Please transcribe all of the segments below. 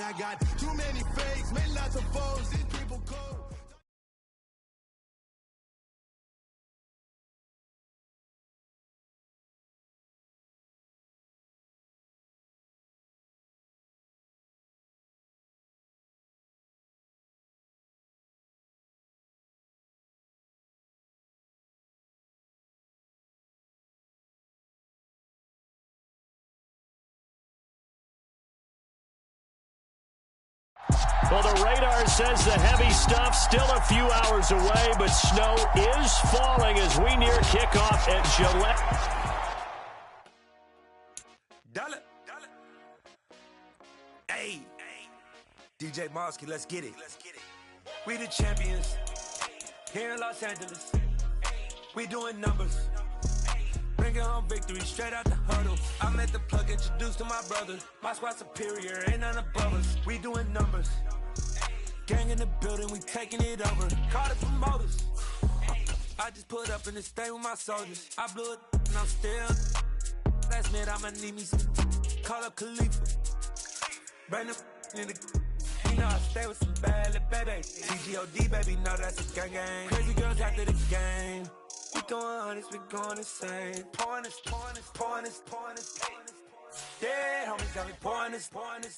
I got too many fakes, made lots of foes. These people cold. Well, the radar says the heavy stuff still a few hours away, but snow is falling as we near kickoff at Gillette. Dollar. Hey, DJ Mosky, let's get it. We the champions here in Los Angeles. We doing numbers. Bringing home victory straight out the huddle. I'm at the plug, introduced to my brother. My squad superior, ain't none above us. We doing numbers. Gang in the building, we taking it over. Call the promoters. I just put up in this thing with my soldiers. I blew it and I'm still. Last minute I'ma need me some. Call up Khalifa. Bring them in the. You know I stay with some bad little baby. TGOD baby, know that's a gang gang. Crazy girls after the game. We going honest, we going insane. Pouring this. Yeah, homies got me pouring this.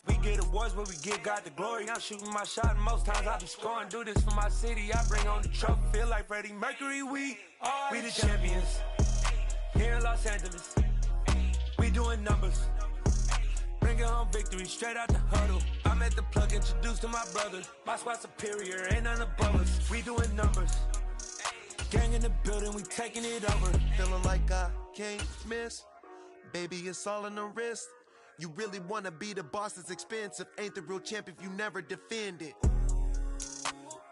We get awards, but we give God the glory. I'm shooting my shot, and most times I be scoring. Do this for my city, I bring on the trophy. Feel like Freddie Mercury, we the champions. Here in Los Angeles, we doing numbers. Bringing home victory straight out the huddle. I'm at the plug, introduced to my brother. My squad superior, ain't none above us. We doing numbers. Gang in the building, we taking it over. Feeling like I can't miss. Baby, it's all in the wrist. You really wanna be the boss, it's expensive. Ain't the real champ if you never defend it.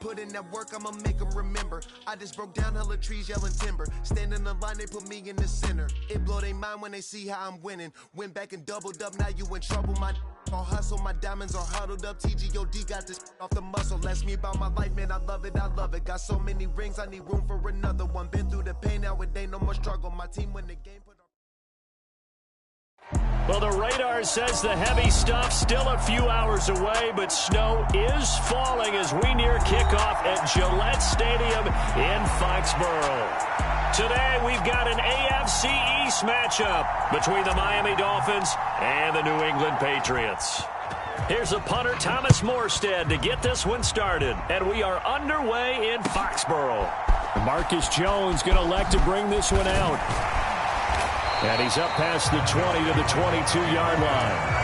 Put in that work, I'ma make them remember. I just broke down hella trees, yelling timber. Stand in the line, they put me in the center. It blow their mind when they see how I'm winning. Went back and doubled up, now you in trouble. My all hustle, my diamonds are huddled up. TGOD got this off the muscle. Ask me about my life, man, I love it. Got so many rings, I need room for another one. Been through the pain, now it ain't no more struggle. My team win the game, put on. Well, the radar says the heavy stuff still a few hours away, but snow is falling as we near kickoff at Gillette Stadium in Foxborough. Today, we've got an AFC East matchup between the Miami Dolphins and the New England Patriots. Here's a punter, Thomas Morstead, to get this one started, and we are underway in Foxborough. Marcus Jones going to elect to bring this one out. And he's up past the 20 to the 22-yard line.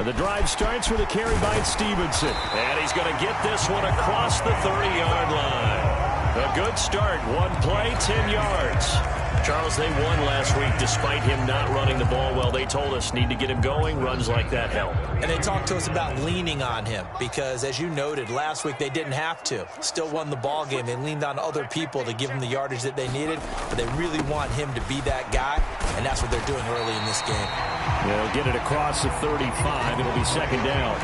The drive starts with a carry by Stevenson. And he's going to get this one across the 30-yard line. A good start. One play, 10 yards. Charles, they won last week despite him not running the ball well. They told us need to get him going. Runs like that help. And they talked to us about leaning on him because, as you noted, last week they didn't have to. Still won the ball game. They leaned on other people to give them the yardage that they needed, but they really want him to be that guy, and that's what they're doing early in this game. They'll get it across the 35. It'll be second down.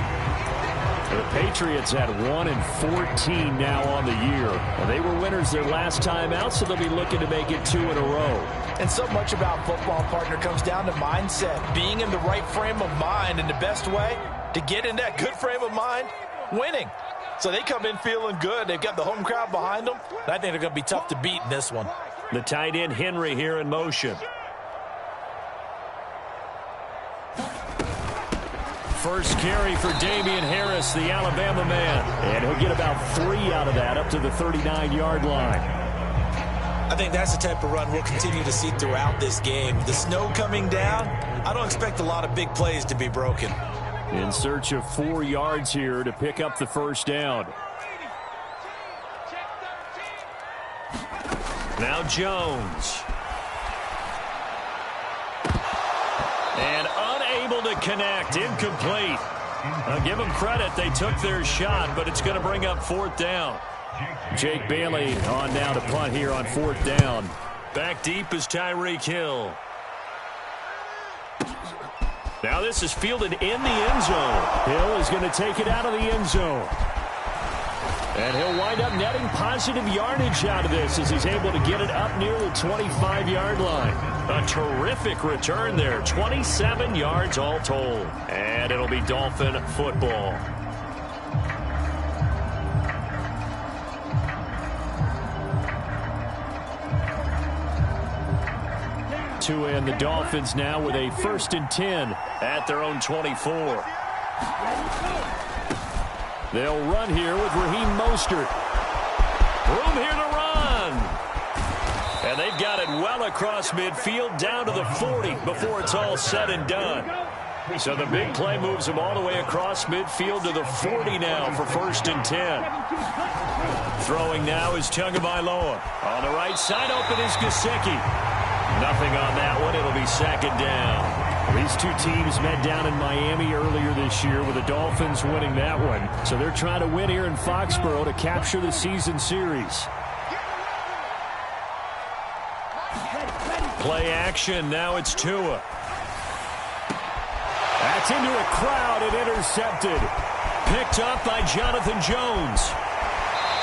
The Patriots had 1-14 now on the year. They were winners their last time out, so they'll be looking to make it 2 in a row. And so much about football, partner, comes down to mindset. Being in the right frame of mind, and the best way to get in that good frame of mind, winning. So they come in feeling good. They've got the home crowd behind them. And I think they're going to be tough to beat in this one. The tight end Henry here in motion. First carry for Damian Harris, the Alabama man. And he'll get about 3 out of that up to the 39-yard line. I think that's the type of run we'll continue to see throughout this game. The snow coming down, I don't expect a lot of big plays to be broken. In search of 4 yards here to pick up the first down. Now Jones. And unable to connect, incomplete. I'll give them credit, they took their shot, but it's going to bring up fourth down. Jake Bailey on now to punt here on fourth down. Back deep is Tyreek Hill. Now this is fielded in the end zone. Hill is going to take it out of the end zone. And he'll wind up netting positive yardage out of this as he's able to get it up near the 25-yard line. A terrific return there. 27 yards all told. And it'll be Dolphin football. Tua and the Dolphins now with a 1st and 10 at their own 24. They'll run here with Raheem Mostert. Room here to run. And they've got it well across midfield down to the 40 before it's all said and done. So the big play moves them all the way across midfield to the 40 now for 1st and 10. Throwing now is Tagovailoa. On the right side, open is Gesicki. Nothing on that one. It'll be 2nd down. These two teams met down in Miami earlier this year with the Dolphins winning that one. So they're trying to win here in Foxborough to capture the season series. Play action. Now it's Tua. That's into a crowd and intercepted. Picked up by Jonathan Jones.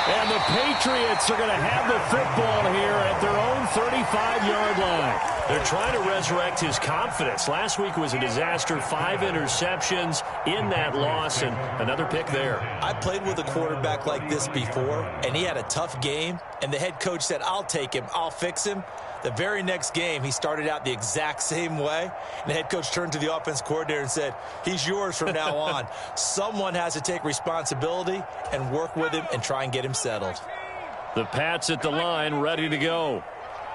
And the Patriots are going to have the football here at their own 35-yard line. They're trying to resurrect his confidence. Last week was a disaster. 5 interceptions in that loss, and another pick there. I played with a quarterback like this before, and he had a tough game, and the head coach said, I'll take him, I'll fix him. The very next game, he started out the exact same way, and the head coach turned to the offense coordinator and said, he's yours from now on. Someone has to take responsibility and work with him and try and get him settled. The Pats at the line, ready to go.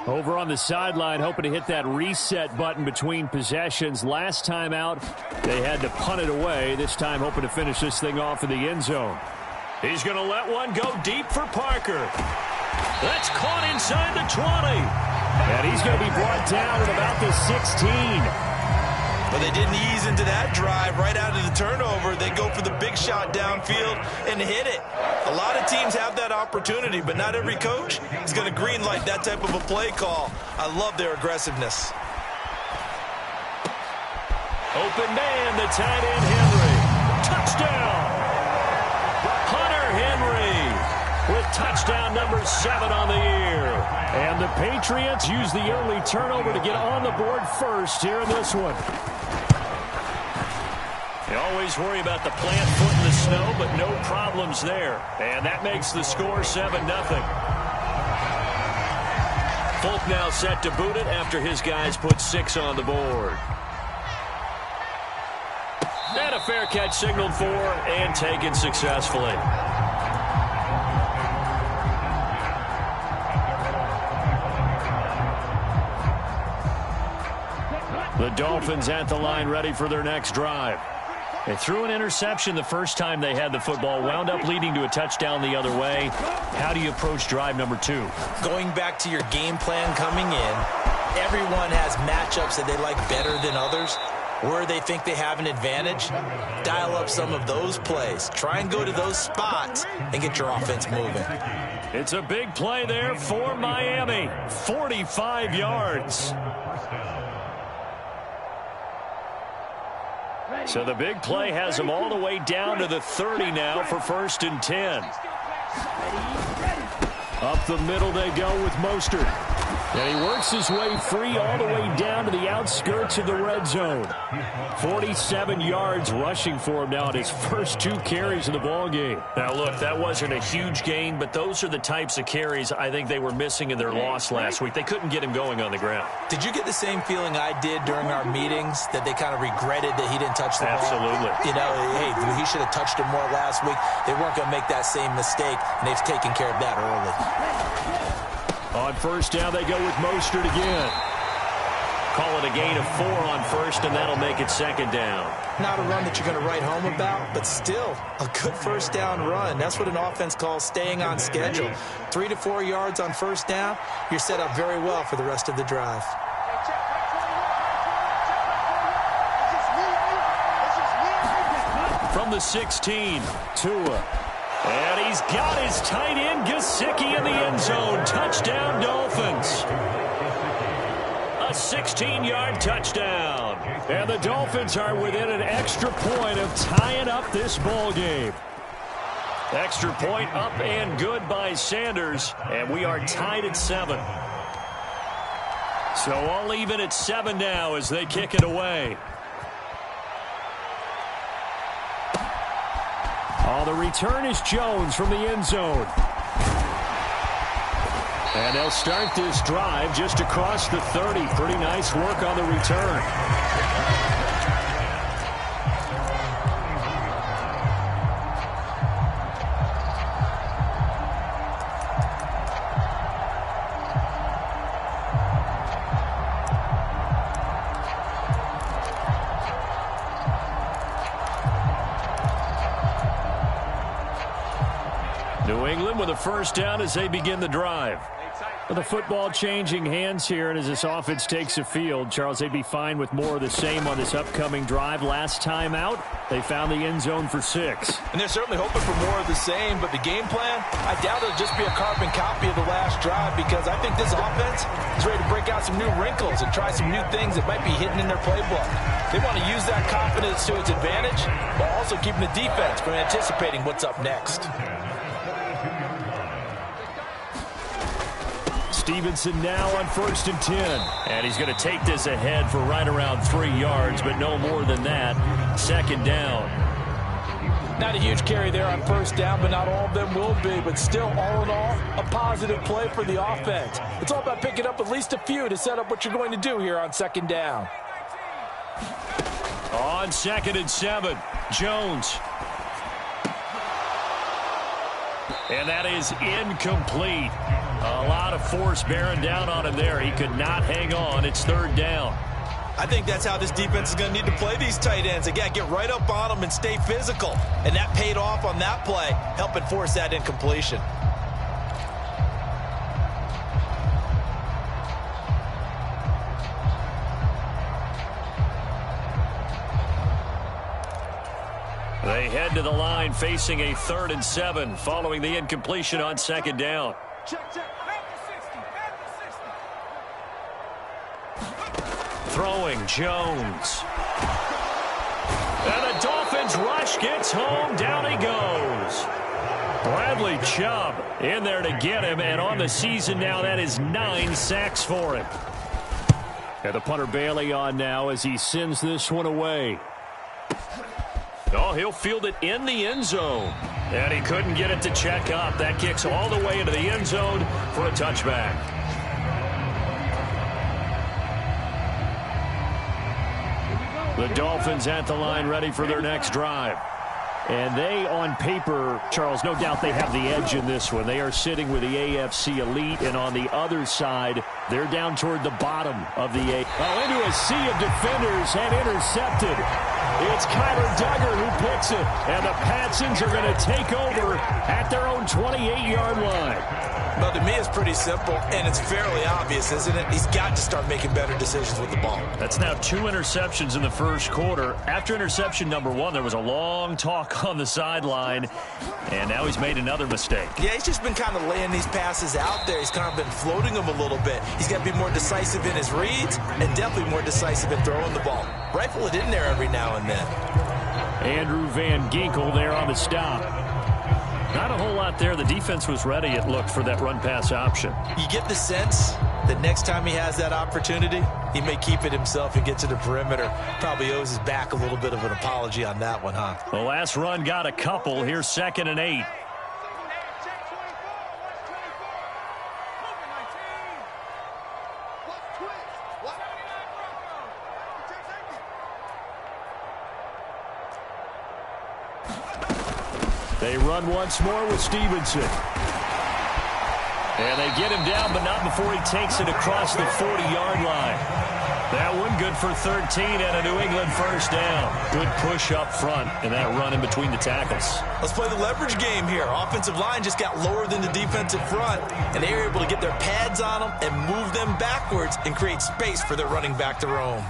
Over on the sideline, hoping to hit that reset button between possessions. Last time out, they had to punt it away. This time, hoping to finish this thing off in the end zone. He's going to let one go deep for Parker. That's caught inside the 20. And he's going to be brought down at about the 16. But they didn't ease into that drive right out of the turnover. They go for the big shot downfield and hit it. A lot of teams have that opportunity, but not every coach is going to greenlight that type of a play call. I love their aggressiveness. Open man, the tight end Henry. Touchdown! Hunter Henry with touchdown number 7 on the year. And the Patriots use the early turnover to get on the board first here in this one. You always worry about the plant foot in the snow, but no problems there. And that makes the score 7-0. Folk now set to boot it after his guys put 6 on the board. And a fair catch signaled for and taken successfully. The Dolphins at the line ready for their next drive. They threw an interception the first time they had the football, wound up leading to a touchdown the other way. How do you approach drive number 2? Going back to your game plan coming in, everyone has matchups that they like better than others. Where they think they have an advantage, dial up some of those plays. Try and go to those spots and get your offense moving. It's a big play there for Miami. 45 yards. So the big play has them all the way down to the 30 now for 1st and 10. Up the middle they go with Mostert. And he works his way free all the way down to the outskirts of the red zone. 47 yards rushing for him now at his first 2 carries of the ball game. Now, look, that wasn't a huge gain, but those are the types of carries I think they were missing in their loss last week. They couldn't get him going on the ground. Did you get the same feeling I did during our meetings, that they kind of regretted that he didn't touch the ball? Absolutely. You know, hey, he should have touched it more last week. They weren't going to make that same mistake, and they've taken care of that early. On 1st down, they go with Mostert again. Call it a gain of 4 on 1st, and that'll make it 2nd down. Not a run that you're going to write home about, but still a good 1st down run. That's what an offense calls staying on schedule. 3 to 4 yards on 1st down, you're set up very well for the rest of the drive. From the 16, Tua. And he's got his tight end, Gesicki, in the end zone. Touchdown, Dolphins. A 16-yard touchdown. And the Dolphins are within an extra point of tying up this ball game. Extra point up and good by Sanders, and we are tied at 7. So all even at 7 now as they kick it away. Oh, the return is Jones from the end zone. And they'll start this drive just across the 30. Pretty nice work on the return. New England with a first down as they begin the drive. With the football changing hands here, and as this offense takes a field, Charles, they'd be fine with more of the same on this upcoming drive. Last time out, they found the end zone for 6. And they're certainly hoping for more of the same, but the game plan, I doubt it'll just be a carbon copy of the last drive, because I think this offense is ready to break out some new wrinkles and try some new things that might be hidden in their playbook. They want to use that confidence to its advantage, while also keeping the defense from anticipating what's up next. Stevenson now on 1st and 10. And he's going to take this ahead for right around 3 yards, but no more than that. 2nd down. Not a huge carry there on 1st down, but not all of them will be. But still, all in all, a positive play for the offense. It's all about picking up at least a few to set up what you're going to do here on 2nd down. On 2nd and 7, Jones. And that is incomplete. A lot of force bearing down on him there. He could not hang on. It's 3rd down. I think that's how this defense is going to need to play these tight ends. Again, get right up on them and stay physical. And that paid off on that play, helping force that incompletion. They head to the line facing a 3rd and 7 following the incompletion on 2nd down. Throwing Jones. And the Dolphins rush gets home. Down he goes. Bradley Chubb in there to get him. And on the season now, that is 9 sacks for him. And the punter Bailey on now as he sends this one away. Oh, he'll field it in the end zone. And he couldn't get it to check up. That kicks all the way into the end zone for a touchback. The Dolphins at the line ready for their next drive. And they, on paper, Charles, no doubt they have the edge in this one. They are sitting with the AFC elite, and on the other side, they're down toward the bottom of the A. Oh, into a sea of defenders and intercepted. It's Kyler Duggar who picks it, and the Patsons are going to take over at their own 28-yard line. Well, to me, it's pretty simple, and it's fairly obvious, isn't it? He's got to start making better decisions with the ball. That's now 2 interceptions in the first quarter. After interception number 1, there was a long talk on the sideline, and now he's made another mistake. Yeah, he's just been kind of laying these passes out there. He's kind of been floating them a little bit. He's got to be more decisive in his reads and definitely more decisive in throwing the ball. Rifle it in there every now and then. Andrew Van Ginkel there on the stop. Not a whole lot there. The defense was ready, it looked, for that run-pass option. You get the sense that next time he has that opportunity, he may keep it himself and get to the perimeter. Probably owes his back a little bit of an apology on that one, huh? The last run got a couple. Here's 2nd and 8. They run once more with Stevenson. And they get him down, but not before he takes it across the 40-yard line. That one good for 13 and a New England first down. Good push up front and that run in between the tackles. Let's play the leverage game here. Offensive line just got lower than the defensive front, and they were able to get their pads on them and move them backwards and create space for their running back to roam.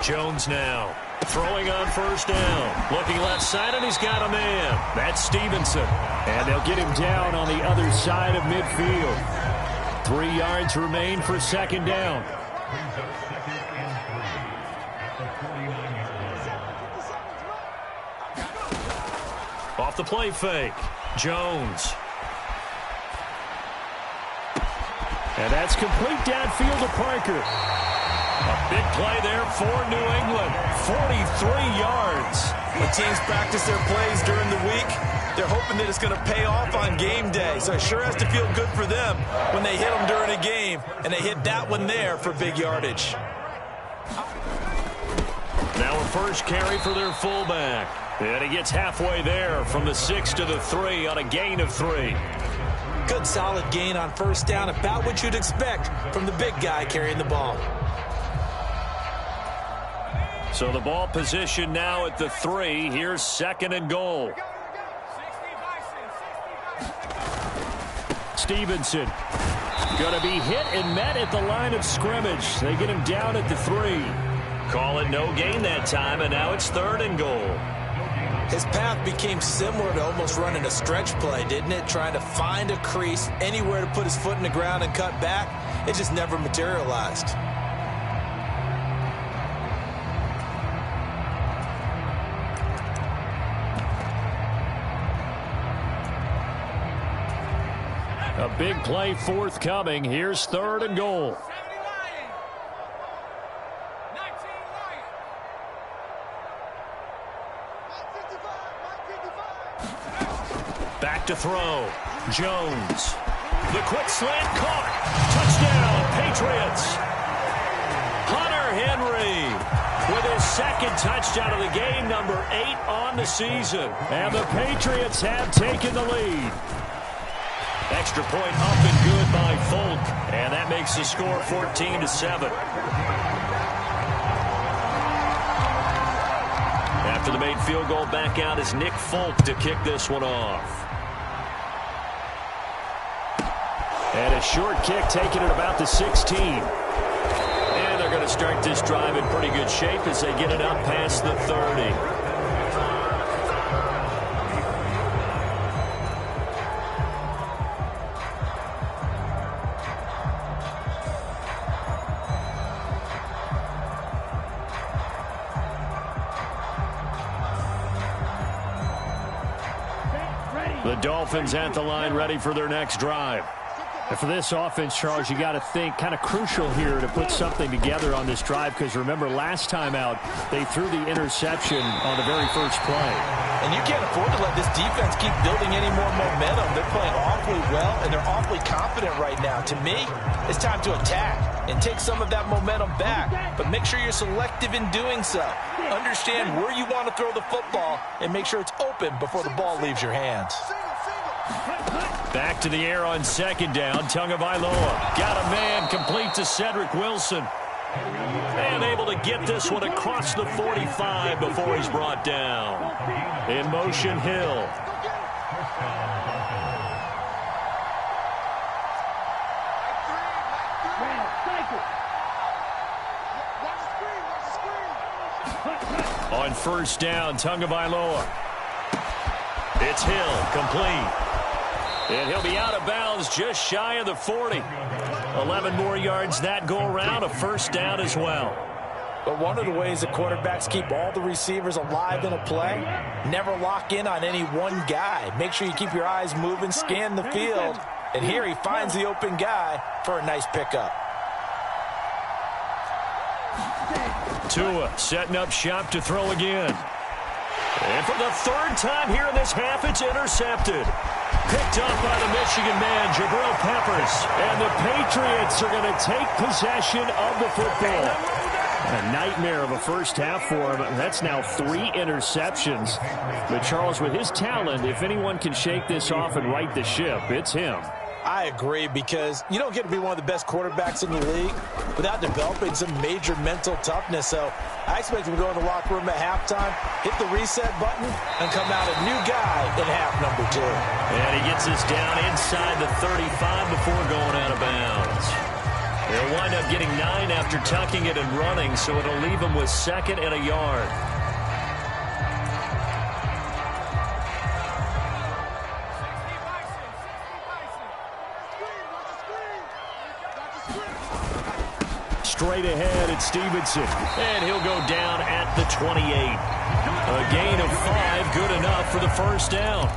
Jones now. Throwing on first down. Looking left side, and he's got a man. That's Stevenson. And they'll get him down on the other side of midfield. 3 yards remain for second down. Off the play fake, Jones. And that's complete downfield to Parker. A big play there for New England. 43 yards. When teams practice their plays during the week, they're hoping that it's going to pay off on game day. So it sure has to feel good for them when they hit them during a game. And they hit that one there for big yardage. Now a first carry for their fullback. And he gets halfway there from the 6 to the 3 on a gain of 3. Good solid gain on first down, about what you'd expect from the big guy carrying the ball. So the ball position now at the 3. Here's second and goal. Stevenson going to be hit and met at the line of scrimmage. They get him down at the 3. Call it no gain that time, and now it's third and goal. His path became similar to almost running a stretch play, didn't it? Trying to find a crease, anywhere to put his foot in the ground and cut back. It just never materialized. A big play forthcoming. Here's third and goal. Back to throw. Jones. The quick slant caught. Touchdown, Patriots. Hunter Henry with his second touchdown of the game, number 8 on the season. And the Patriots have taken the lead. Extra point up and good by Folk. And that makes the score 14-7. After the made field goal, back out is Nick Folk to kick this one off. And a short kick taken at about the 16. And they're going to start this drive in pretty good shape as they get it up past the 30. The Dolphins at the line, ready for their next drive. And for this offense, Charles, you got to think kind of crucial here to put something together on this drive, because remember last time out they threw the interception on the very first play. And you can't afford to let this defense keep building any more momentum. They're playing awfully well, and they're awfully confident right now. To me, it's time to attack and take some of that momentum back, but make sure you're selective in doing so. Understand where you want to throw the football and make sure it's open before the ball leaves your hands. Back to the air on second down. Tagovailoa got a man, complete to Cedric Wilson. And able to get this one across the 45 before he's brought down. In motion, Hill. On first down, Tagovailoa. It's Hill, complete. And he'll be out of bounds just shy of the 40. 11 more yards that go around, a first down as well. But one of the ways that quarterbacks keep all the receivers alive in a play, never lock in on any one guy. Make sure you keep your eyes moving, scan the field. And here he finds the open guy for a nice pickup. Tua setting up shop to throw again. And for the third time here in this half, it's intercepted. Picked up by the Michigan man, Jabril Peppers. And the Patriots are going to take possession of the football. A nightmare of a first half for him. That's now 3 interceptions. But Charles, with his talent, if anyone can shake this off and right the ship, it's him. I agree, because you don't get to be one of the best quarterbacks in the league without developing some major mental toughness. So I expect him to go in the locker room at halftime, hit the reset button, and come out a new guy in half number 2. And he gets us down inside the 35 before going out of bounds. They'll wind up getting 9 after tucking it and running, so it'll leave them with second and a yard. straight ahead at Stevenson. And he'll go down at the 28. A gain of 5, good enough for the first down.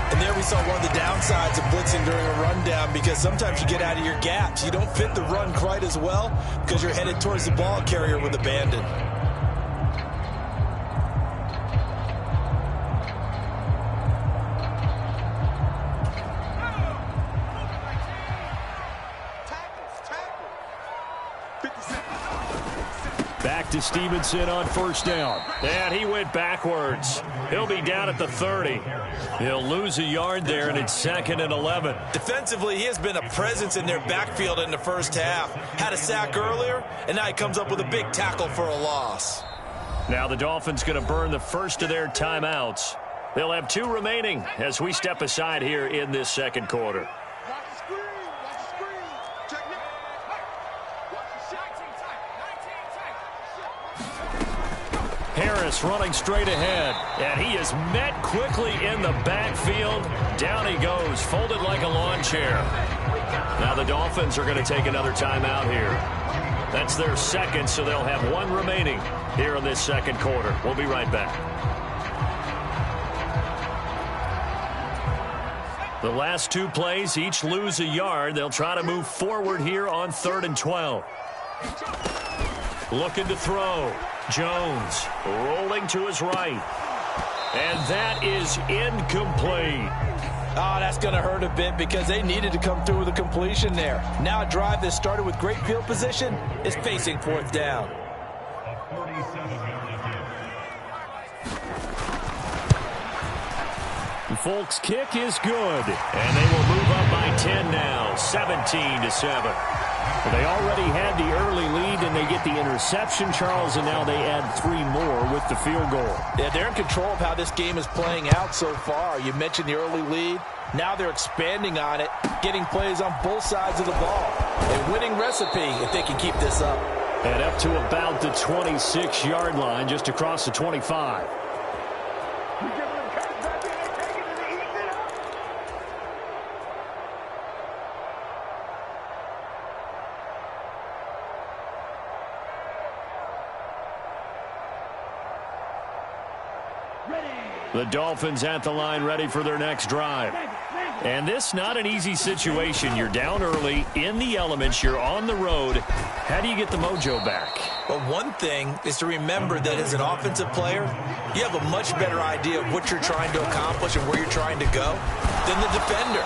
And there we saw one of the downsides of blitzing during a rundown, because sometimes you get out of your gaps. You don't fit the run quite as well because you're headed towards the ball carrier with abandon. Back to Stevenson on first down. And he went backwards. He'll be down at the 30. He'll lose a yard there, and it's 2nd and 11. Defensively, he has been a presence in their backfield in the first half. Had a sack earlier, and now he comes up with a big tackle for a loss. Now the Dolphins going to burn the first of their timeouts. They'll have 2 remaining as we step aside here in this second quarter. Harris running straight ahead, and he is met quickly in the backfield. Down he goes, folded like a lawn chair. Now the Dolphins are going to take another timeout here. That's their second, so they'll have 1 remaining here in this second quarter. We'll be right back. The last 2 plays, each lose a yard. They'll try to move forward here on 3rd and 12. Looking to throw. Jones rolling to his right. And that is incomplete. Oh, that's going to hurt a bit because they needed to come through with a completion there. Now a drive that started with great field position is facing 4th down. Folk's kick is good. And they will move up by 10 now, 17-7. Well, they already had the early lead, and they get the interception, Charles, and now they add 3 more with the field goal. Yeah, they're in control of how this game is playing out so far. You mentioned the early lead. Now they're expanding on it, getting plays on both sides of the ball. A winning recipe if they can keep this up. And up to about the 26-yard line, just across the 25. The Dolphins at the line, ready for their next drive. And this not an easy situation. You're down early, in the elements, you're on the road. How do you get the mojo back? Well, one thing is to remember that as an offensive player, you have a much better idea of what you're trying to accomplish and where you're trying to go than the defender.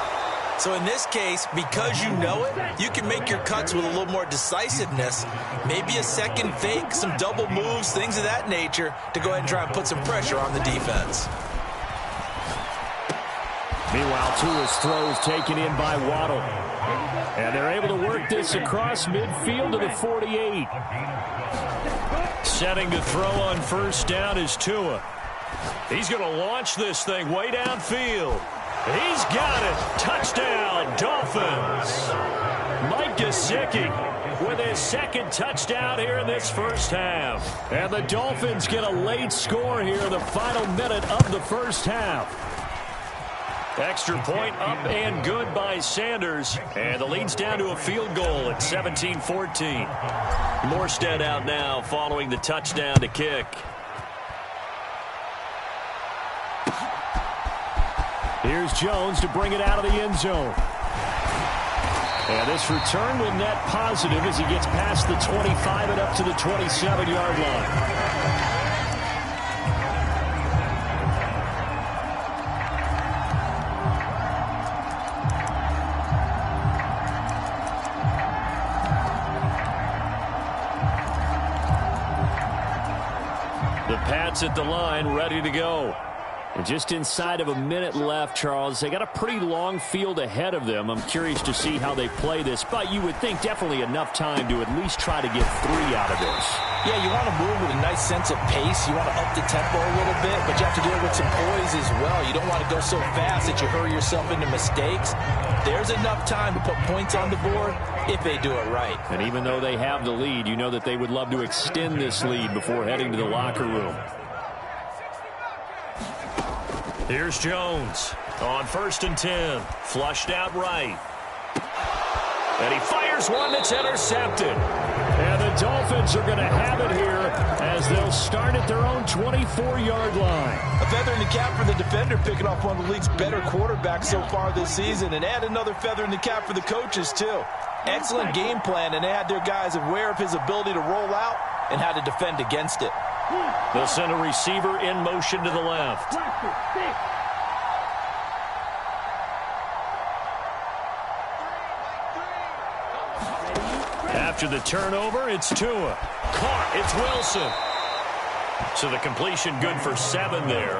So in this case, because you know it, you can make your cuts with a little more decisiveness, maybe a second fake, some double moves, things of that nature, to go ahead and try and put some pressure on the defense. Meanwhile, Tua's throws taken in by Waddle. And they're able to work this across midfield to the 48. Setting to throw on first down is Tua. He's going to launch this thing way downfield. He's got it. Touchdown, Dolphins. Mike Gesicki with his second touchdown here in this first half. And the Dolphins get a late score here in the final minute of the first half. Extra point up and good by Sanders. And the lead's down to a field goal at 17-14. Morstead out now following the touchdown to kick. Here's Jones to bring it out of the end zone. And this return will net positive as he gets past the 25 and up to the 27-yard line. The Pats at the line, ready to go. And just inside of a minute left, Charles. They got a pretty long field ahead of them. I'm curious to see how they play this, but you would think definitely enough time to at least try to get 3 out of this. Yeah, you want to move with a nice sense of pace. You want to up the tempo a little bit, but you have to deal with some poise as well. You don't want to go so fast that you hurry yourself into mistakes. There's enough time to put points on the board if they do it right. And even though they have the lead, you know that they would love to extend this lead before heading to the locker room. Here's Jones on 1st and 10. Flushed out right. And he fires one that's intercepted. And the Dolphins are going to have it here as they'll start at their own 24-yard line. A feather in the cap for the defender, picking off one of the league's better quarterbacks so far this season, and add another feather in the cap for the coaches, too. Excellent game plan, and they had their guys aware of his ability to roll out and how to defend against it. They'll send a receiver in motion to the left. After the turnover, it's Tua. Caught, it's Wilson. So the completion good for 7 there,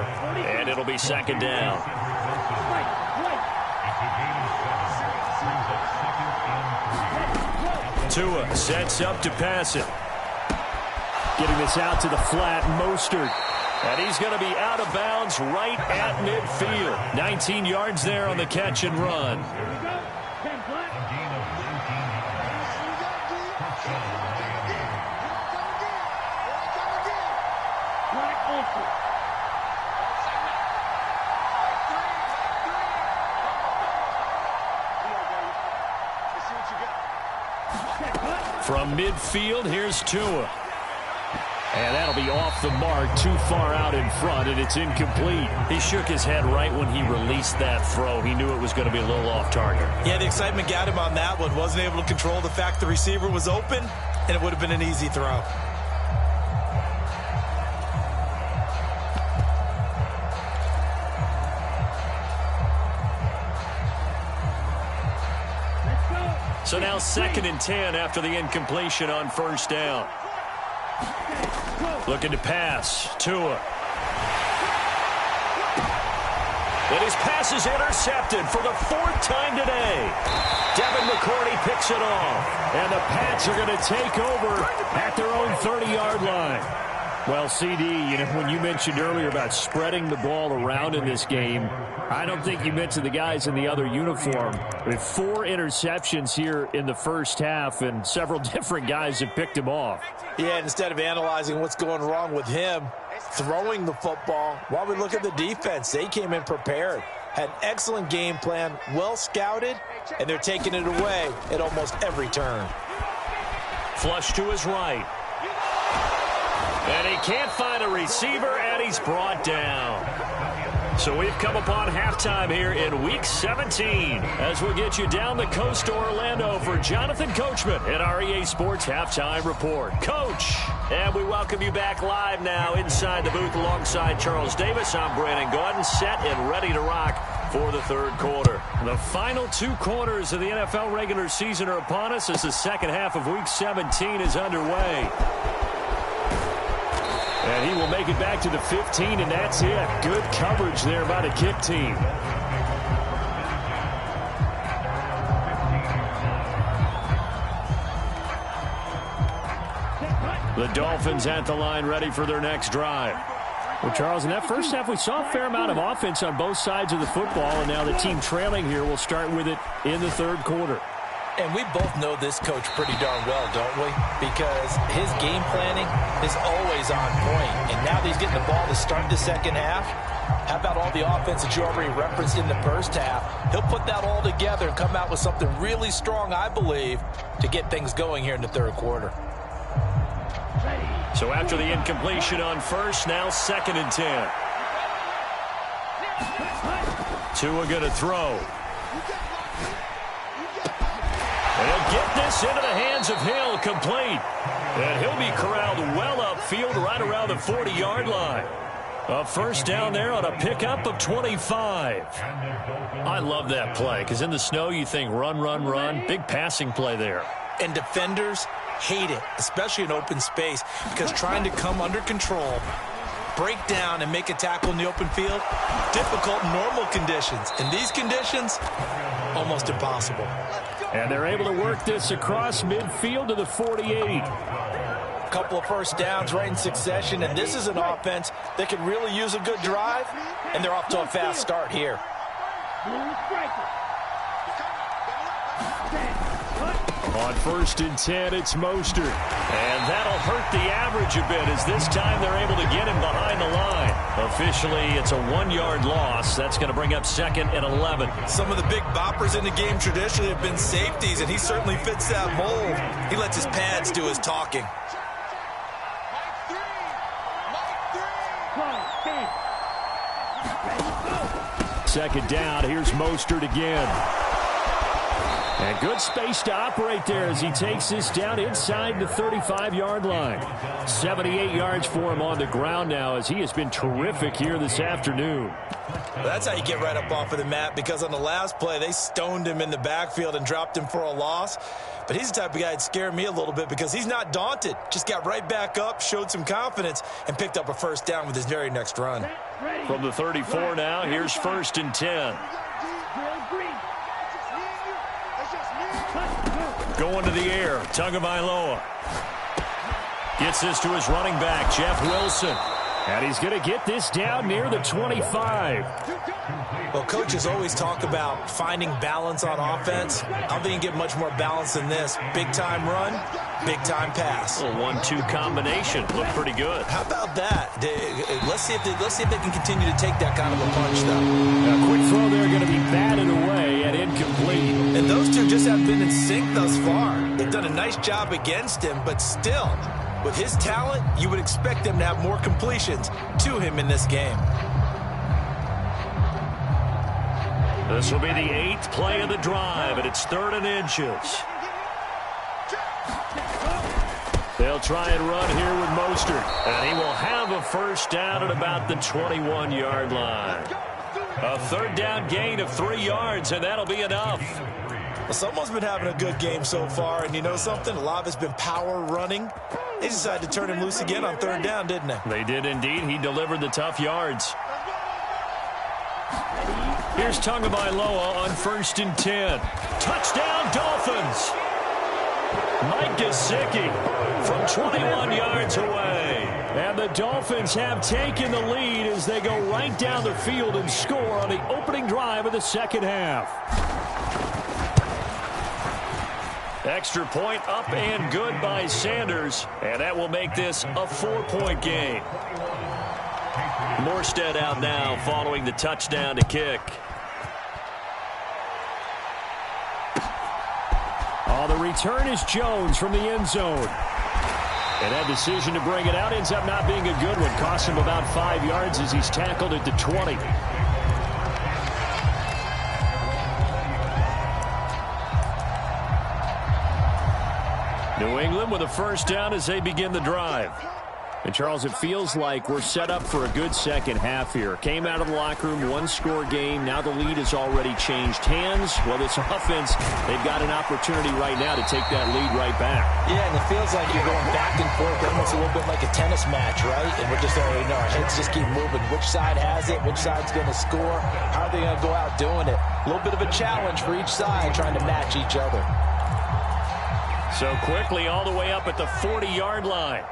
and it'll be second down. Tua sets up to pass it. Getting this out to the flat, Mostert. And he's going to be out of bounds right at midfield. 19 yards there on the catch and run. From midfield, here's Tua. And that'll be off the mark, too far out in front, and it's incomplete. He shook his head right when he released that throw. He knew it was going to be a little off target. Yeah, the excitement got him on that one. Wasn't able to control the fact the receiver was open, and it would have been an easy throw. So now 2nd and 10 after the incompletion on first down. Looking to pass. Tua. And his pass is intercepted for the 4th time today. Devin McCourty picks it off. And the Pats are going to take over at their own 30-yard line. Well, CD, you know, when you mentioned earlier about spreading the ball around in this game, I don't think you mentioned the guys in the other uniform. With 4 interceptions here in the first half, and several different guys have picked him off. Yeah, instead of analyzing what's going wrong with him, throwing the football, while we look at the defense, they came in prepared. Had an excellent game plan, well scouted, and they're taking it away at almost every turn. Flush to his right. And he can't find a receiver, and he's brought down. So we've come upon halftime here in Week 17 as we get you down the coast to Orlando for Jonathan Coachman at our EA Sports Halftime Report. Coach, and we welcome you back live now inside the booth alongside Charles Davis. I'm Brandon Gordon, set and ready to rock for the 3rd quarter. The final 2 quarters of the NFL regular season are upon us as the second half of Week 17 is underway. And he will make it back to the 15, and that's it. Good coverage there by the kick team. The Dolphins at the line ready for their next drive. Well, Charles, in that first half, we saw a fair amount of offense on both sides of the football, and now the team trailing here will start with it in the 3rd quarter. And we both know this coach pretty darn well, don't we? Because his game planning is always on point. And now that he's getting the ball to start the second half, how about all the offense that you already referenced in the first half? He'll put that all together and come out with something really strong, I believe, to get things going here in the 3rd quarter. So after the incompletion on first, now 2nd and 10. Tua going to throw. And he'll get this into the hands of Hill, complete. And he'll be corralled well upfield right around the 40-yard line. A first down there on a pickup of 25. I love that play because in the snow you think run, run, run. Big passing play there. And defenders hate it, especially in open space, because trying to come under control, break down, and make a tackle in the open field, difficult in normal conditions. In these conditions, almost impossible. And they're able to work this across midfield to the 48. A couple of first downs right in succession, and this is an offense that can really use a good drive, and they're off to a fast start here. On 1st and 10, it's Mostert. And that'll hurt the average a bit as this time they're able to get him behind the line. Officially, it's a 1-yard loss. That's going to bring up second and 11. Some of the big boppers in the game traditionally have been safeties, and he certainly fits that mold. He lets his pads do his talking. Second down, here's Mostert again. And good space to operate there as he takes this down inside the 35-yard line. 78 yards for him on the ground now as he has been terrific here this afternoon. Well, that's how you get right up off of the mat, because on the last play, they stoned him in the backfield and dropped him for a loss. But he's the type of guy that scared me a little bit because he's not daunted. Just got right back up, showed some confidence, and picked up a first down with his very next run. From the 34 now, here's 1st and 10. Going to the air, Tagovailoa. Gets this to his running back, Jeff Wilson. And he's going to get this down near the 25. Well, coaches always talk about finding balance on offense. I don't think you can get much more balance than this. Big-time run, big-time pass. A 1-2 combination. Looked pretty good. How about that? Let's see if they can continue to take that kind of a punch, though. A quick throw there going to be batted away and incomplete. And those two just haven't been in sync thus far. They've done a nice job against him, but still, with his talent, you would expect them to have more completions to him in this game. This will be the 8th play of the drive, and it's 3rd and inches. They'll try and run here with Mostert, and he will have a first down at about the 21-yard line. A 3rd down gain of 3 yards, and that'll be enough. Well, someone's been having a good game so far, and you know something? A lot of it's been power running. They decided to turn him loose again on 3rd down, didn't they? They did indeed. He delivered the tough yards. Here's Tagovailoa on 1st and 10. Touchdown, Dolphins! Mike Gesicki from 21 yards away. And the Dolphins have taken the lead as they go right down the field and score on the opening drive of the second half. Extra point up and good by Sanders. And that will make this a 4-point game. Morstead out now following the touchdown to kick. Oh, the return is Jones from the end zone. And that decision to bring it out ends up not being a good one. Costs him about 5 yards as he's tackled at the 20. New England with a first down as they begin the drive. And, Charles, it feels like we're set up for a good second half here. Came out of the locker room, 1-score game. Now the lead has already changed hands. Well, this offense, they've got an opportunity right now to take that lead right back. Yeah, and it feels like you're going back and forth, almost a little bit like a tennis match, right? And we're just already know our heads just keep moving. Which side has it? Which side's going to score? How are they going to go out doing it? A little bit of a challenge for each side, trying to match each other. So quickly all the way up at the 40-yard line.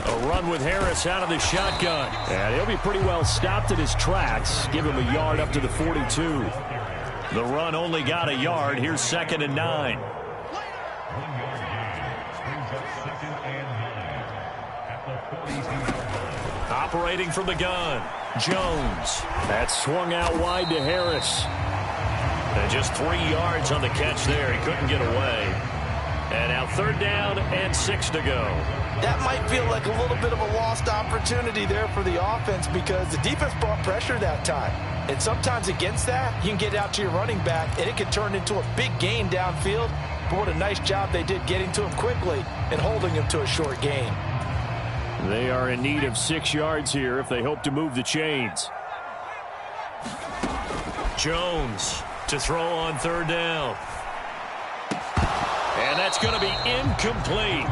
A run with Harris out of the shotgun. And he'll be pretty well stopped at his tracks. Give him a yard up to the 42. The run only got a yard. Here's 2nd and 9. Operating from the gun, Jones. That swung out wide to Harris. And just 3 yards on the catch there. He couldn't get away. And now 3rd down and 6 to go. That might feel like a little bit of a lost opportunity there for the offense because the defense brought pressure that time. And sometimes against that, you can get out to your running back, and it can turn into a big gain downfield. But what a nice job they did getting to him quickly and holding him to a short gain. They are in need of 6 yards here if they hope to move the chains. Jones to throw on 3rd down. And that's going to be incomplete.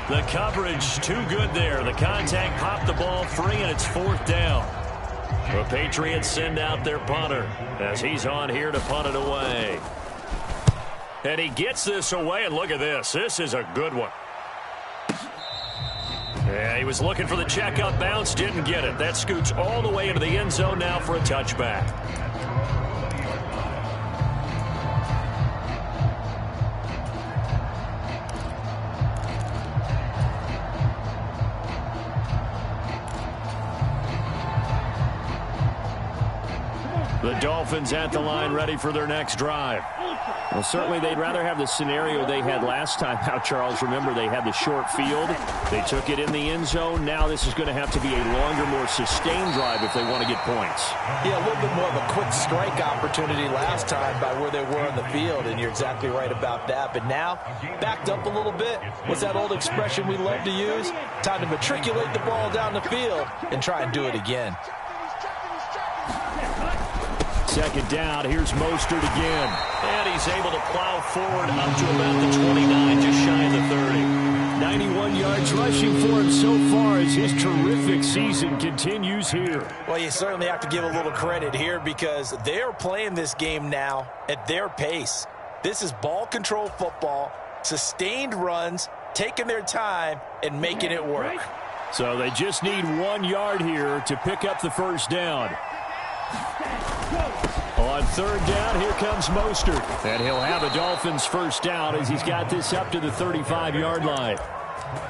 The coverage too good there. The contact popped the ball free, and it's 4th down. The Patriots send out their punter as he's on here to punt it away. And he gets this away, and look at this. This is a good one. Yeah, he was looking for the checkup bounce, didn't get it. That scoots all the way into the end zone now for a touchback. The Dolphins at the line ready for their next drive. Well, certainly they'd rather have the scenario they had last time. Now, Charles, remember they had the short field. They took it in the end zone. Now this is going to have to be a longer, more sustained drive if they want to get points. Yeah, a little bit more of a quick strike opportunity last time by where they were on the field, and you're exactly right about that. But now, backed up a little bit. What's that old expression we love to use? Time to matriculate the ball down the field and try and do it again. Second down, here's Mostert again. And he's able to plow forward up to about the 29, just shy of the 30. 91 yards rushing for him so far as his terrific season continues here. Well, you certainly have to give a little credit here because they're playing this game now at their pace. This is ball control football, sustained runs, taking their time, and making it work. So they just need 1 yard here to pick up the first down. On third down, here comes Mostert. And he'll have a Dolphins first down as he's got this up to the 35-yard line.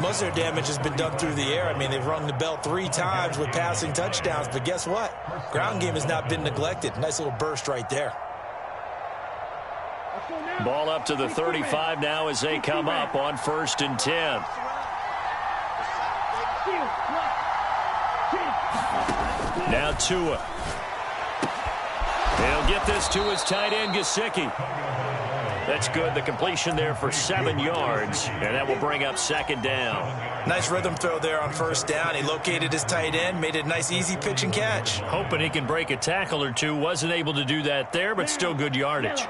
Most of their damage has been done through the air. I mean, they've rung the bell 3 times with passing touchdowns. But guess what? Ground game has not been neglected. Nice little burst right there. Ball up to the 35 now as they come up on 1st and 10. Now Tua. He'll get this to his tight end, Gesicki. That's good. The completion there for 7 yards, and that will bring up 2nd down. Nice rhythm throw there on 1st down. He located his tight end, made it a nice, easy pitch and catch. Hoping he can break a tackle or two. Wasn't able to do that there, but still good yardage.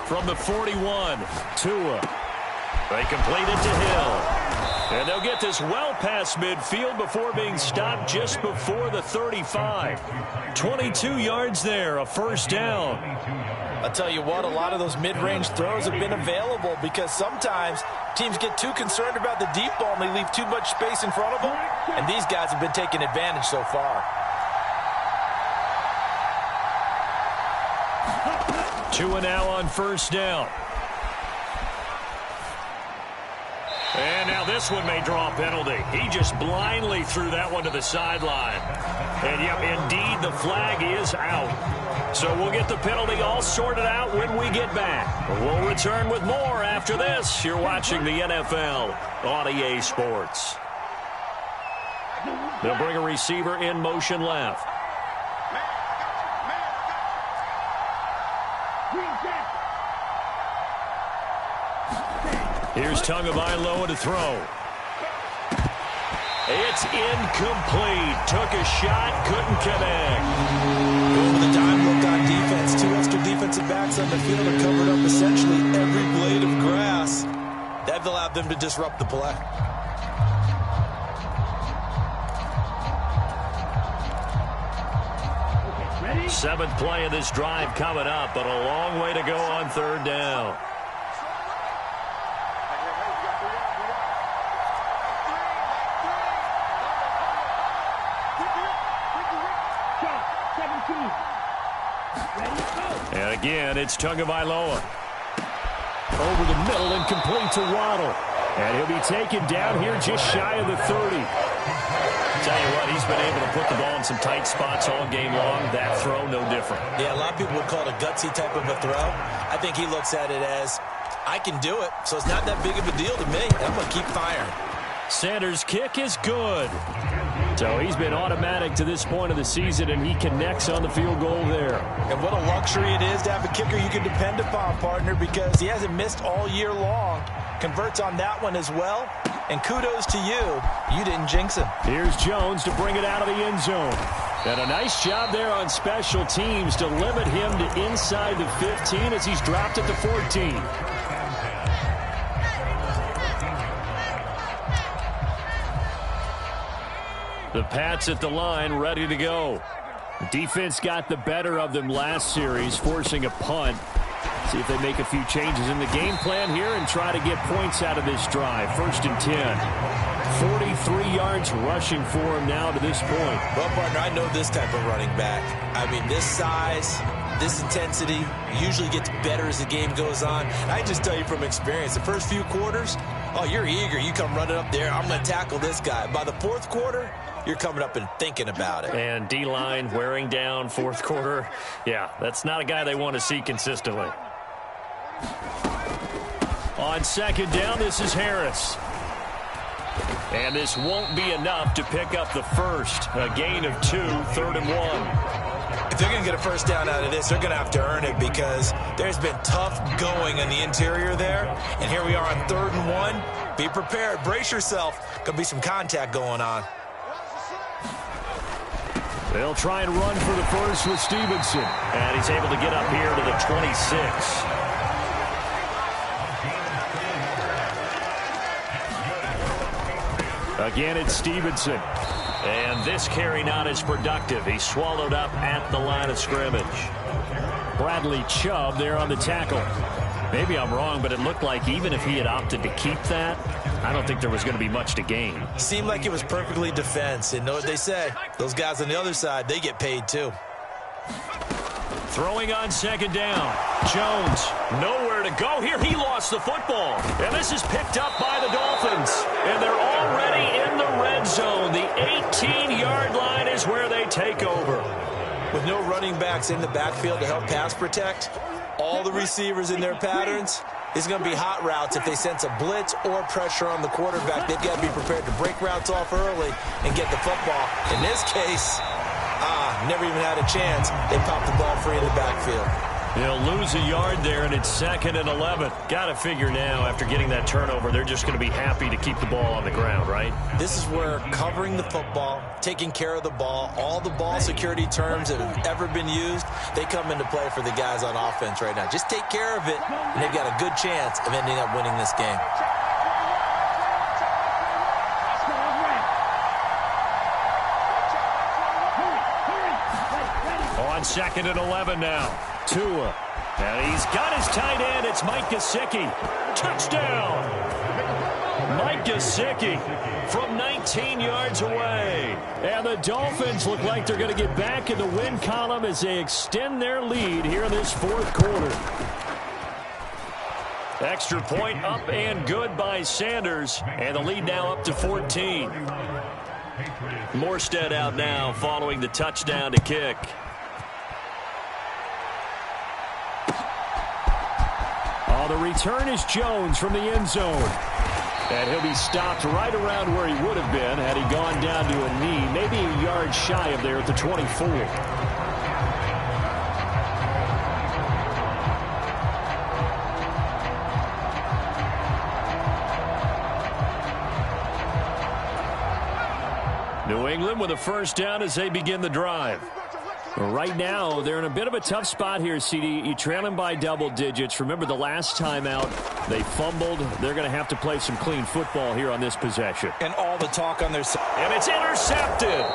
From the 41, Tua. They complete it to Hill. And they'll get this well past midfield before being stopped just before the 35. 22 yards there, a first down. I'll tell you what, a lot of those mid-range throws have been available because sometimes teams get too concerned about the deep ball and they leave too much space in front of them. And these guys have been taking advantage so far. Tua now on 1st down. And now this one may draw a penalty. He just blindly threw that one to the sideline. And, yep, indeed, the flag is out. So we'll get the penalty all sorted out when we get back. We'll return with more after this. You're watching the NFL on EA Sports. They'll bring a receiver in motion left. Here's Tagovailoa to throw. It's incomplete. Took a shot, couldn't connect. Going with a dime look on defense. 2 extra defensive backs on the field are covered up essentially every blade of grass. That allowed them to disrupt the play. Seventh play of this drive coming up, but a long way to go on 3rd down. And again, it's Tagovailoa. Over the middle and complete to Waddle. And he'll be taken down here just shy of the 30. Tell you what, he's been able to put the ball in some tight spots all game long. That throw, no different. Yeah, a lot of people would call it a gutsy type of a throw. I think he looks at it as, I can do it, so it's not that big of a deal to me. I'm going to keep firing. Sanders' kick is good. So he's been automatic to this point of the season, and he connects on the field goal there. And what a luxury it is to have a kicker you can depend upon, partner, because he hasn't missed all year long. Converts on that one as well. And kudos to you. You didn't jinx him. Here's Jones to bring it out of the end zone. And a nice job there on special teams to limit him to inside the 15 as he's dropped at the 14. The Pats at the line, ready to go. The defense got the better of them last series, forcing a punt. See if they make a few changes in the game plan here and try to get points out of this drive. 1st and 10. 43 yards rushing for him now to this point. Well, partner, I know this type of running back. I mean, this size, this intensity usually gets better as the game goes on. I just tell you from experience, the first few quarters, Oh, you're eager. You come running up there. I'm going to tackle this guy. By the fourth quarter, you're coming up and thinking about it. And D-line wearing down fourth quarter. Yeah, that's not a guy they want to see consistently. On second down, this is Harris. And this won't be enough to pick up the first. A gain of 2, 3rd and 1. If they're going to get a first down out of this, they're going to have to earn it because there's been tough going in the interior there. And here we are on 3rd and 1. Be prepared. Brace yourself. Going to be some contact going on. They'll try and run for the first with Stevenson. And he's able to get up here to the 26. Again, it's Stevenson. And this carry not as productive. He's swallowed up at the line of scrimmage. Bradley Chubb there on the tackle. Maybe I'm wrong, but it looked like even if he had opted to keep that, I don't think there was going to be much to gain. Seemed like it was perfectly defense. And know what they say? Those guys on the other side, they get paid too. Throwing on second down. Jones, nowhere to go here. He lost the football. And this is picked up by the Dolphins. And they're already in the red zone. The 18-yard line is where they take over. With no running backs in the backfield to help pass protect, all the receivers in their patterns, it's going to be hot routes. If they sense a blitz or pressure on the quarterback, they've got to be prepared to break routes off early and get the football. In this case, never even had a chance. They popped the ball free in the backfield. They'll lose a yard there, and it's 2nd and 11. Got to figure now, after getting that turnover, they're just going to be happy to keep the ball on the ground, right? This is where covering the football, taking care of the ball, all the ball security terms that have ever been used, they come into play for the guys on offense right now. Just take care of it, and they've got a good chance of ending up winning this game. On 2nd and 11 now. Tua. And he's got his tight end. It's Mike Gesicki. Touchdown. Mike Gesicki from 19 yards away. And the Dolphins look like they're going to get back in the win column as they extend their lead here in this fourth quarter. Extra point up and good by Sanders. And the lead now up to 14. Morstead out now following the touchdown to kick. The return is Jones from the end zone. And he'll be stopped right around where he would have been had he gone down to a knee, maybe a yard shy of there at the 24. New England with a first down as they begin the drive. Right now, they're in a bit of a tough spot here, CD. You trail them by double digits. Remember the last time out, they fumbled. They're going to have to play some clean football here on this possession. And all the talk on their side. And it's intercepted.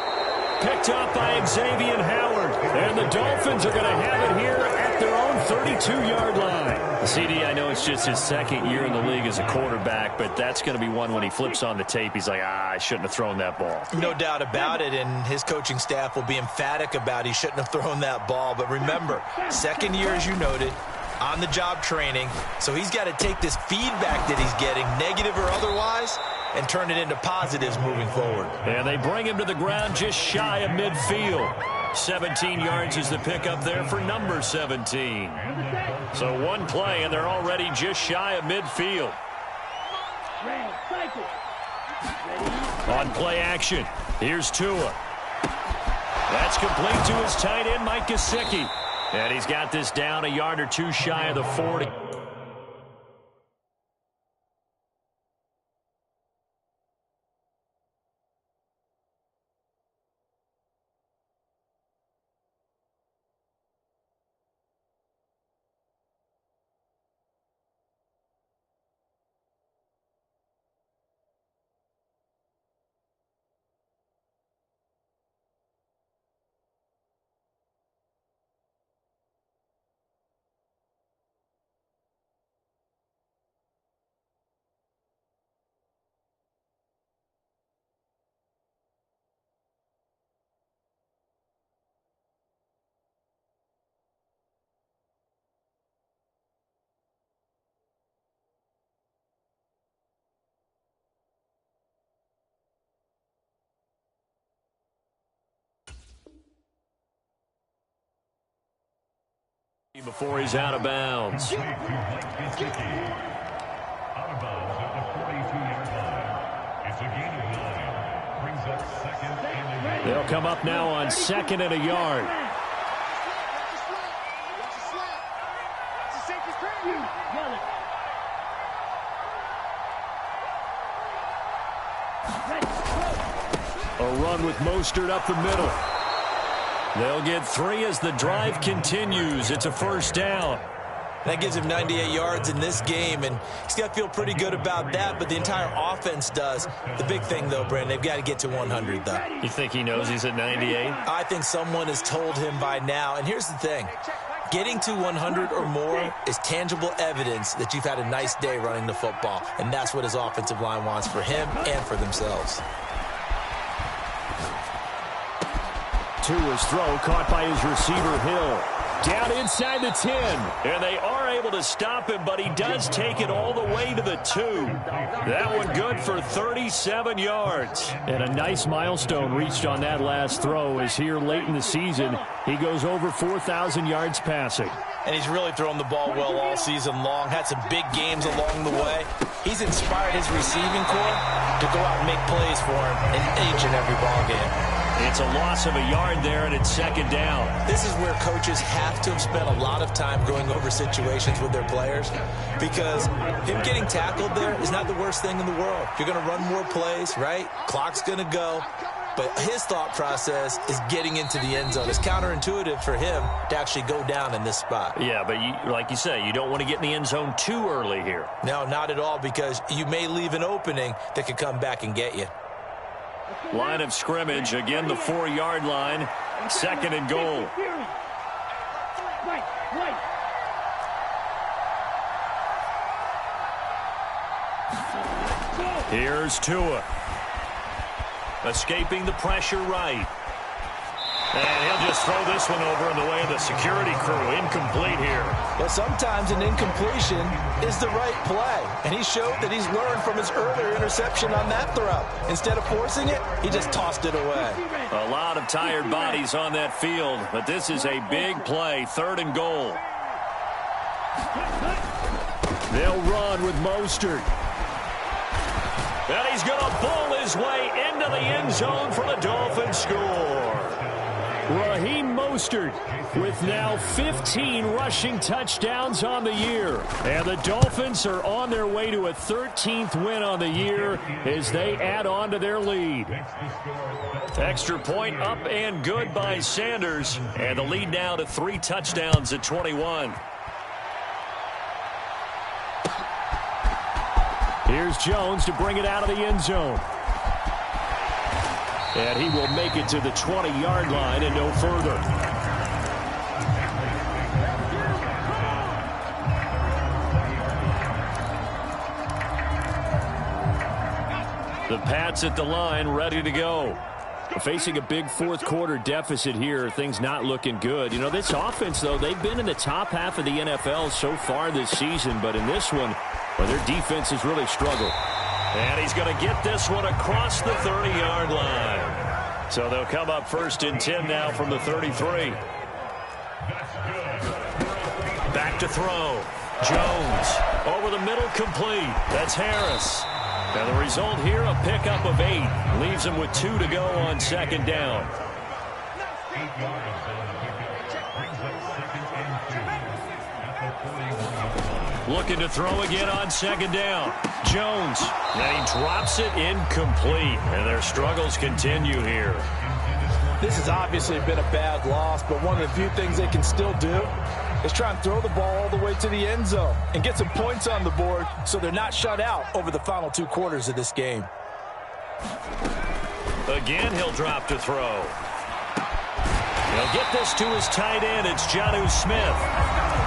Picked up by Xavier Howard. And the Dolphins are going to have it here at their own 32-yard line. CD, I know it's just his second year in the league as a quarterback, but that's going to be one when he flips on the tape. He's like, I shouldn't have thrown that ball. No doubt about it, and his coaching staff will be emphatic about he shouldn't have thrown that ball. But remember, second year, as you noted, on-the-job training, so he's got to take this feedback that he's getting, negative or otherwise, and turn it into positives moving forward. And they bring him to the ground just shy of midfield. 17 yards is the pickup there for number 17. So one play, and they're already just shy of midfield. On play action, here's Tua. That's complete to his tight end, Mike Gesicki. And he's got this down a yard or two shy of the 40. Before he's out of bounds. Out of bounds at the 42-yard line. It's a gain of 9. Brings up second and a yard. They'll come up now on 2nd and a yard. A run with Mostert up the middle. They'll get 3 as the drive continues. It's a first down. That gives him 98 yards in this game, and he's got to feel pretty good about that, but the entire offense does. The big thing, though, Brandon, they've got to get to 100, though. You think he knows he's at 98? I think someone has told him by now, and here's the thing. Getting to 100 or more is tangible evidence that you've had a nice day running the football, and that's what his offensive line wants for him and for themselves. Tua's throw caught by his receiver, Hill. Down inside the 10. And they are able to stop him, but he does take it all the way to the 2. That one good for 37 yards. And a nice milestone reached on that last throw as here late in the season, he goes over 4,000 yards passing. And he's really thrown the ball well all season long. Had some big games along the way. He's inspired his receiving corps to go out and make plays for him in each and every ball game. It's a loss of a yard there, and it's 2nd down. This is where coaches have to have spent a lot of time going over situations with their players, because him getting tackled there is not the worst thing in the world. You're going to run more plays, right? Clock's going to go. But his thought process is getting into the end zone. It's counterintuitive for him to actually go down in this spot. Yeah, but like you say, you don't want to get in the end zone too early here. No, not at all, because you may leave an opening that could come back and get you. Line of scrimmage, again the 4-yard line, 2nd and goal. Here's Tua. Escaping the pressure right. And he'll just throw this one over in the way of the security crew. Incomplete here. Well, sometimes an incompletion is the right play. And he showed that he's learned from his earlier interception on that throw. Instead of forcing it, he just tossed it away. A lot of tired bodies on that field, but this is a big play, 3rd and goal. They'll run with Mostert. And he's going to bowl his way into the end zone for the Dolphins score. Raheem Mostert with now 15 rushing touchdowns on the year. And the Dolphins are on their way to a 13th win on the year as they add on to their lead. Extra point up and good by Sanders. And the lead now to 3 touchdowns at 21. Here's Jones to bring it out of the end zone. And he will make it to the 20-yard line and no further. The Pats at the line, ready to go. Facing a big fourth-quarter deficit here, things not looking good. You know, this offense, though, they've been in the top half of the NFL so far this season, but in this one, well, their defense has really struggled. And he's going to get this one across the 30-yard line. So they'll come up 1st and 10 now from the 33. Back to throw. Jones over the middle, complete. That's Harris. And the result here, a pickup of 8. Leaves him with 2 to go on 2nd down. Looking to throw again on 2nd down. Jones. And he drops it incomplete. And their struggles continue here. This has obviously been a bad loss, but one of the few things they can still do is try and throw the ball all the way to the end zone and get some points on the board so they're not shut out over the final 2 quarters of this game. Again, he'll drop to throw. He'll get this to his tight end. It's Jonnu Smith.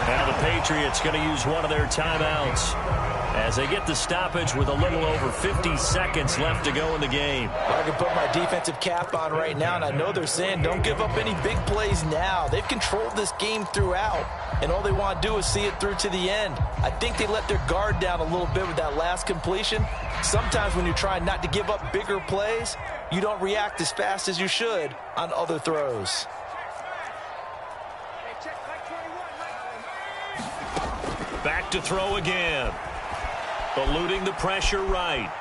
Now the Patriots going to use one of their timeouts as they get the stoppage with a little over 50 seconds left to go in the game. I can put my defensive cap on right now, and I know they're saying don't give up any big plays now. They've controlled this game throughout, and all they want to do is see it through to the end. I think they let their guard down a little bit with that last completion. Sometimes when you're trying not to give up bigger plays, you don't react as fast as you should on other throws. Back to throw again. Eluding the pressure right.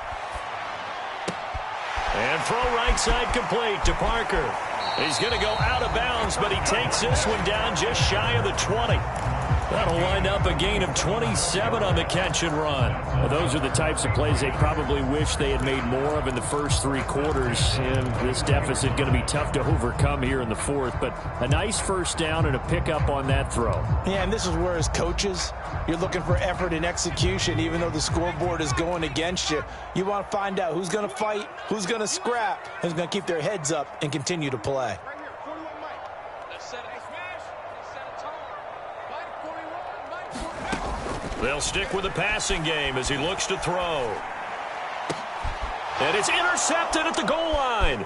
And throw right side complete to Parker. He's going to go out of bounds, but he takes this one down just shy of the 20. That'll wind up a gain of 27 on the catch and run. Well, those are the types of plays they probably wish they had made more of in the first 3 quarters. And this deficit going to be tough to overcome here in the fourth. But a nice first down and a pickup on that throw. Yeah, and this is where as coaches, you're looking for effort and execution. Even though the scoreboard is going against you, you want to find out who's going to fight, who's going to scrap, who's going to keep their heads up and continue to play. They'll stick with the passing game as he looks to throw. And it's intercepted at the goal line.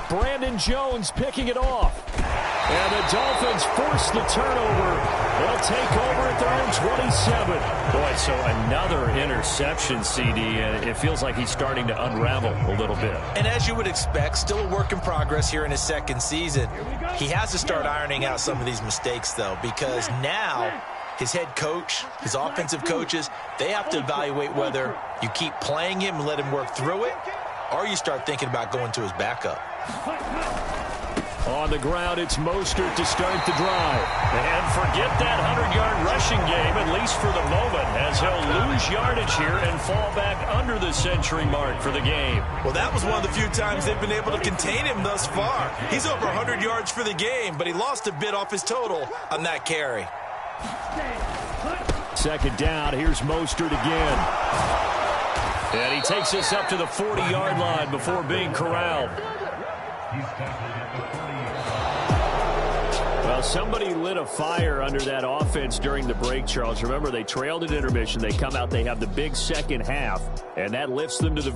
Brandon Jones picking it off. And the Dolphins force the turnover. They'll take over at their own 27. Boy, so another interception, CD. And it feels like he's starting to unravel a little bit. And as you would expect, still a work in progress here in his second season. He has to start ironing out some of these mistakes, though, because now his head coach, his offensive coaches, they have to evaluate whether you keep playing him and let him work through it, or you start thinking about going to his backup. On the ground, it's Mostert to start the drive. And forget that 100-yard rushing game, at least for the moment, as he'll lose yardage here and fall back under the century mark for the game. Well, that was one of the few times they've been able to contain him thus far. He's over 100 yards for the game, but he lost a bit off his total on that carry. Second down, here's Mostert again. And he takes us up to the 40-yard line before being corralled. Well, somebody lit a fire under that offense during the break, Charles. Remember, they trailed at intermission. They come out, they have the big second half, and that lifts them to the